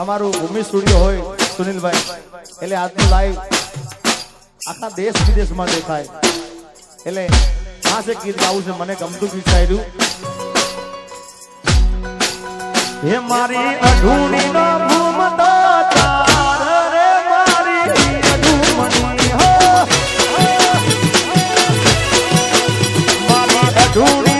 અમારું ભૂમિ સ્ટુડિયો હોય સુનિલભાઈ, એટલે આજનું લાઈવ આખા દેશ વિદેશમાં દેખાય, એટલે ખાસ એક ગીત ગાવું છે, મને ગમતું ગીત ચાલ્યું. હે મારી અઢૂણી નો ઘૂમતો તાર રે મારી અઢૂમણી હો, મારી અઢૂણી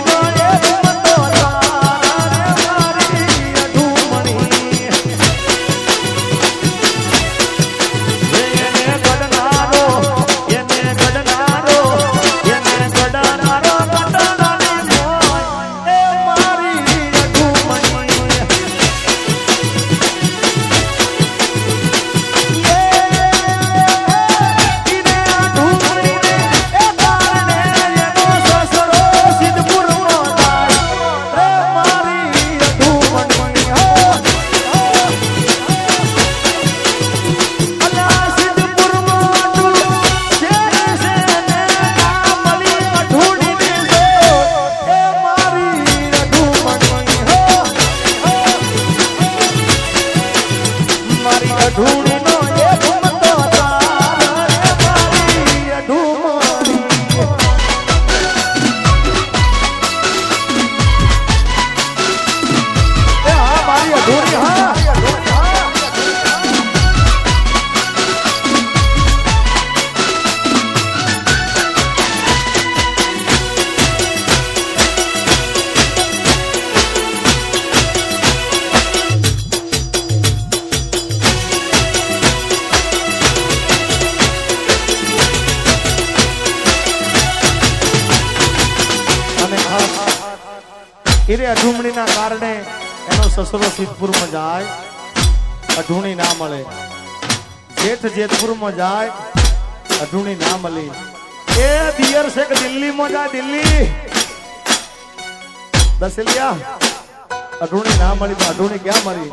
અઢૂમણી ના કારણે એનો સસરો સિદ્ધપુર માં જાય, અઢૂણી ના મળે. જેઠ જેતપુર માં જાય, અઢૂણી ના મળી. એ દિયર છે કે દિલ્હી માં જાય, દિલ્હી દસેલિયા અઢૂણી ના મળી તો અઢૂણી ક્યાં મળી?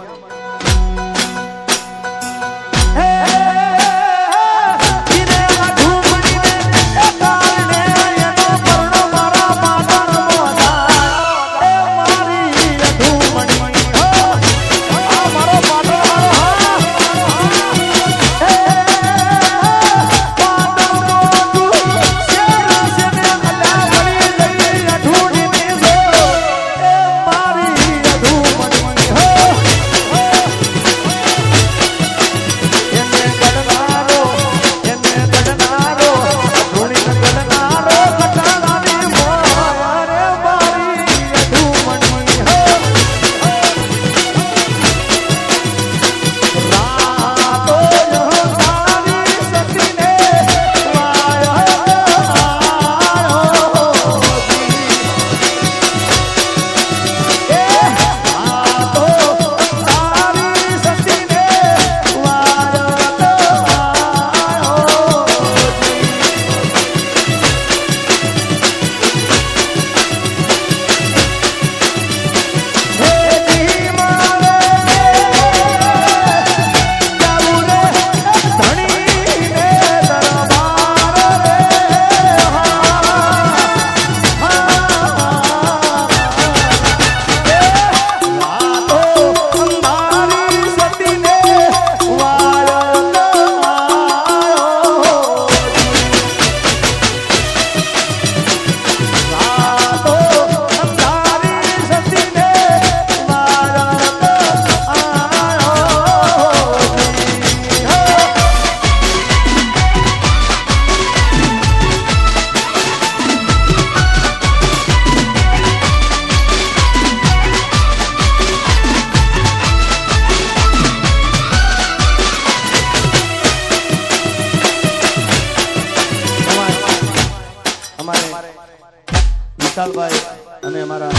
વિશાલભાઈ અને અમારા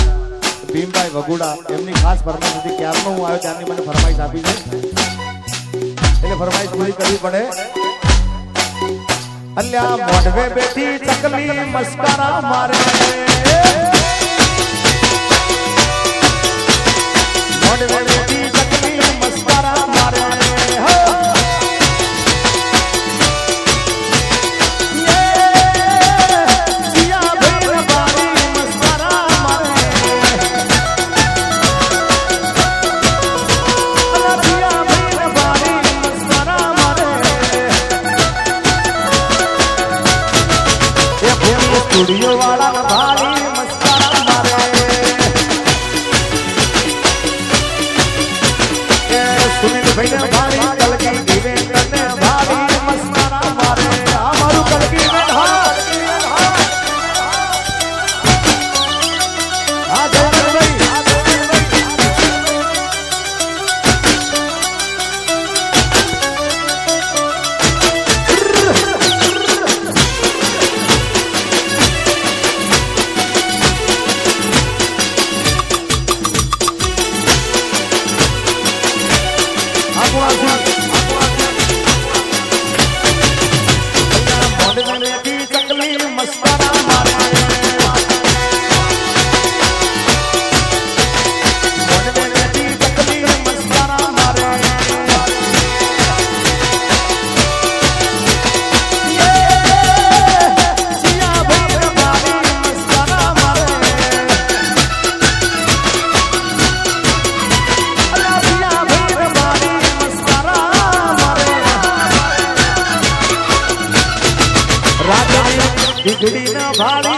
ભીમભાઈ વગુડા એમની ખાસ ફરમાઈશ હતી. ક્યારનો હું આવ્યો ત્યારની મને ફરમાઈશ આપી છે, એટલે ફરમાઈશ પૂરી કરવી પડે. અલ્યા મોઢવે બેઠી ચકલી મસ્કરા મારે, મોઢવે બેઠી ચકલી મસ્કરા મારે. Yeah. ભાઈને ભાળી કલકી દીવે તને ભાળી મસ્તાના મારે આ મારું કલકી ને હા જયવંતભાઈ દીકરી ના ભાડી